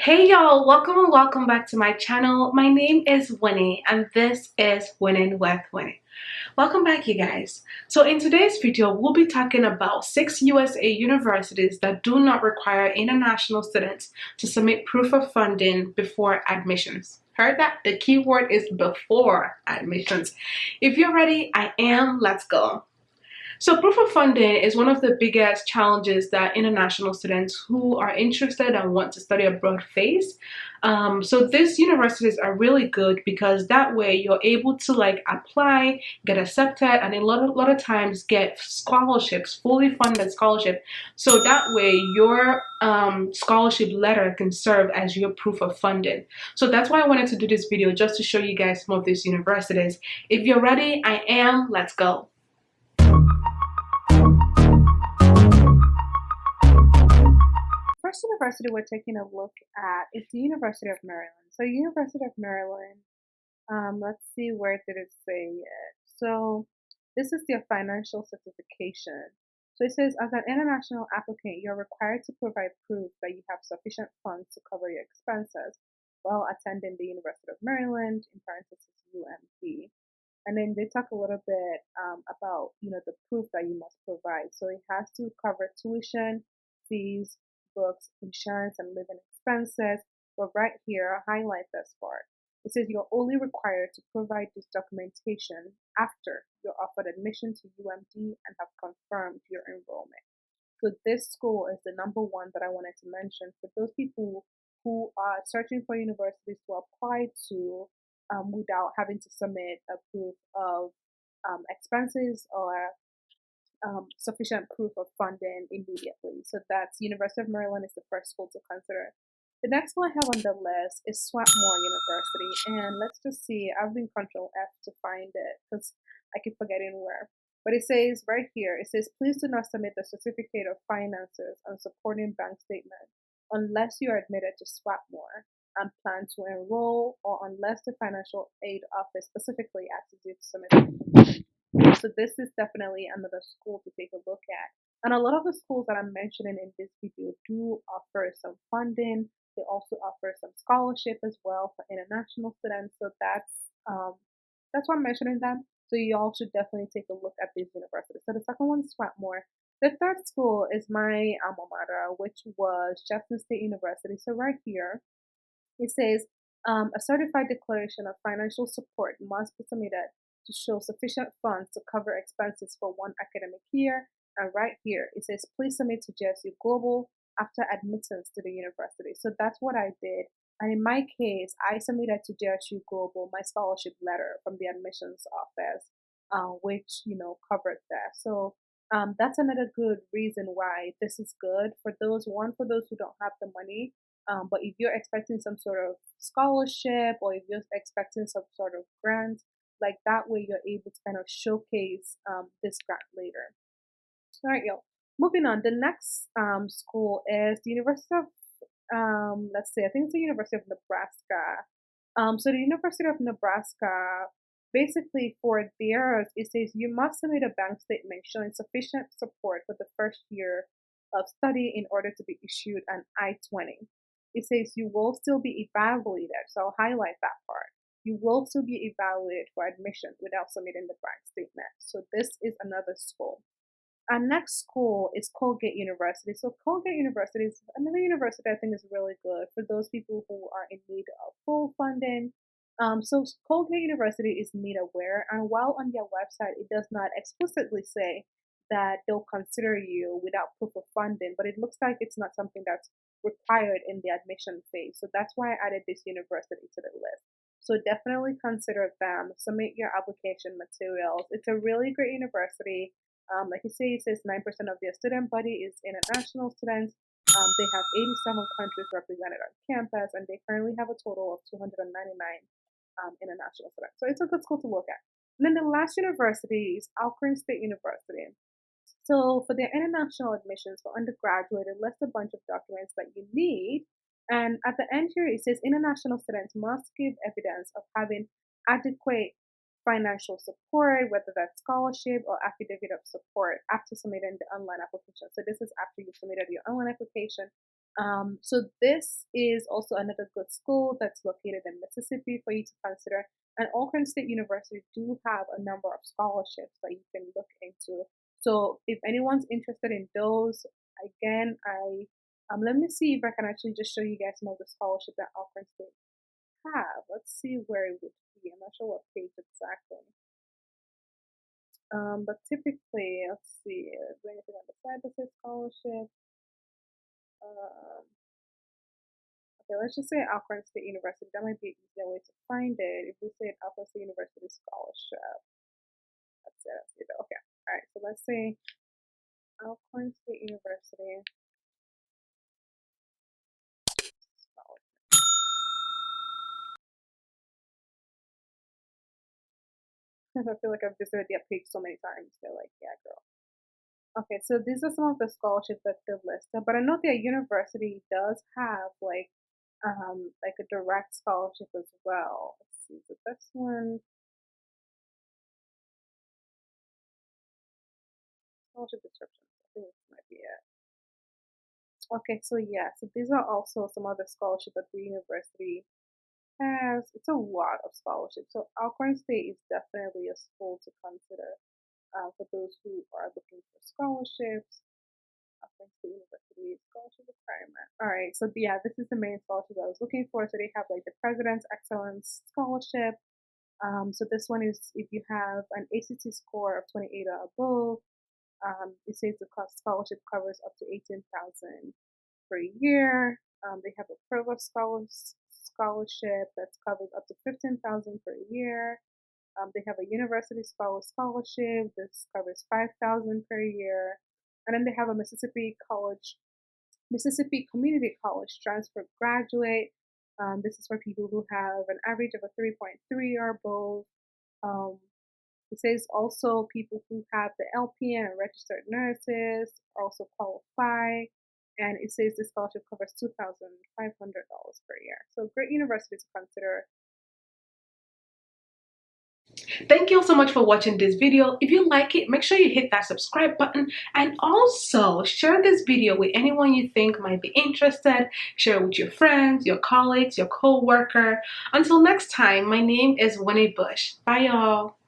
Hey y'all, welcome and welcome back to my channel. My name is Winnie and this is Winning with Winnie. Welcome back, you guys. So in today's video, we'll be talking about 6 USA universities that do not require international students to submit proof of funding before admissions. Heard that? The key word is before admissions. If you're ready, I am. Let's go. So proof of funding is one of the biggest challenges that international students who are interested and want to study abroad face. So these universities are really good because that way you're able to apply, get accepted, and a lot of times get scholarships, fully funded scholarship. So that way your scholarship letter can serve as your proof of funding. So that's why I wanted to do this video, just to show you guys some of these universities. If you're ready, I am. Let's go. First university we're taking a look at is the University of Maryland. So University of Maryland, let's see, where did it say it? So this is their financial certification. So it says, as an international applicant, you're required to provide proof that you have sufficient funds to cover your expenses while attending the University of Maryland, in parentheses UMD. And then they talk a little bit about the proof that you must provide. So it has to cover tuition, fees, books, insurance, and living expenses. But right here, I'll highlight this part. It says you're only required to provide this documentation after you're offered admission to UMD and have confirmed your enrollment. So this school is the number one that I wanted to mention for those people who are searching for universities to apply to without having to submit a proof of expenses or sufficient proof of funding immediately. So that's University of Maryland is the first school to consider. The next one I have on the list is Swarthmore University, and let's just see. I've been Control F to find it because I keep forgetting where. But it says right here, it says, please do not submit the certificate of finances and supporting bank statement unless you are admitted to Swarthmore and plan to enroll, or unless the financial aid office specifically asks you to submit. So this is definitely another school to take a look at. And a lot of the schools that I'm mentioning in this video do offer some funding. They also offer some scholarship as well for international students. So that's why I'm mentioning them. So you all should definitely take a look at these universities. So the second one is Swarthmore. The third school is my alma mater, which was Jackson State University. So right here, it says a certified declaration of financial support must be submitted to show sufficient funds to cover expenses for one academic year. And right here, it says, please submit to JSU Global after admittance to the university. So that's what I did. And in my case, I submitted to JSU Global my scholarship letter from the admissions office, which, covered that. So that's another good reason why this is good for those who don't have the money. But if you're expecting some sort of scholarship, or if you're expecting some sort of grant, like that way you're able to kind of showcase this grant later. All right, y'all. Moving on, the next school is the University of, let's see, I think it's the University of Nebraska. So the University of Nebraska, basically for theirs, it says you must submit a bank statement showing sufficient support for the first year of study in order to be issued an I-20. It says you will still be evaluated, so I'll highlight that part. You will still be evaluated for admission without submitting the bank statement. So this is another school. Our next school is Colgate University. So Colgate University is another university I think is really good for those people who are in need of full funding. So Colgate University is need aware, and while on their website it does not explicitly say that they'll consider you without proof of funding, but it looks like it's not something that's required in the admission phase. So that's why I added this university to the list. So definitely consider them. Submit your application materials. It's a really great university. Like you say, it says 9% of their student body is international students. They have 87 countries represented on campus, and they currently have a total of 299 international students. So it's a good school to look at. And then the last university is Alcorn State University. So for their international admissions for undergraduate, it lists a bunch of documents that you need. And at the end here, it says international students must give evidence of having adequate financial support, whether that's scholarship or affidavit of support, after submitting the online application. So this is after you submitted your online application So this is also another good school that's located in Mississippi for you to consider. And Auburn State University do have a number of scholarships that you can look into. So if anyone's interested in those, again, I let me see if I can actually just show you guys some of the scholarships that Auburn State have. Let's see where it would be. I'm not sure what page exactly. But typically, let's see, is there anything on the side that says scholarship? Um, Okay, let's just say Alcorn State University. That might be an easier way to find it. If we say Alcorn State University scholarship, that's it. That's it. Okay. All right. So let's say Alcorn State University scholarship. I feel like I've visited that page so many times. They're like, yeah, girl. Okay, so these are some of the scholarships that they listed, but I know that university does have like a direct scholarship as well. Let's see, so this one scholarship descriptions. I think this might be it. Okay, so yeah, so these are also some other scholarships that the university has. It's a lot of scholarships. So Alcorn State is definitely a school to consider for those who are looking for scholarships. Alcorn State University scholarship requirement. All right, so yeah, this is the main scholarship I was looking for. So they have like the President's Excellence Scholarship. So this one is if you have an ACT score of 28 or above. It says the scholarship covers up to 18,000 per year. They have a provost scholarship that's covered up to 15,000 per year. They have a university scholarship that covers 5,000 per year, and then they have a Mississippi Community College transfer graduate. This is for people who have an average of a 3.3 or above. Um, it says also people who have the LPN and registered nurses also qualify. And it says this scholarship covers $2,500 per year. So great university to consider. Thank you so much for watching this video. If you like it, make sure you hit that subscribe button and also share this video with anyone you think might be interested. Share it with your friends, your colleagues, your co-worker. Until next time, my name is Winnie Bush. Bye y'all.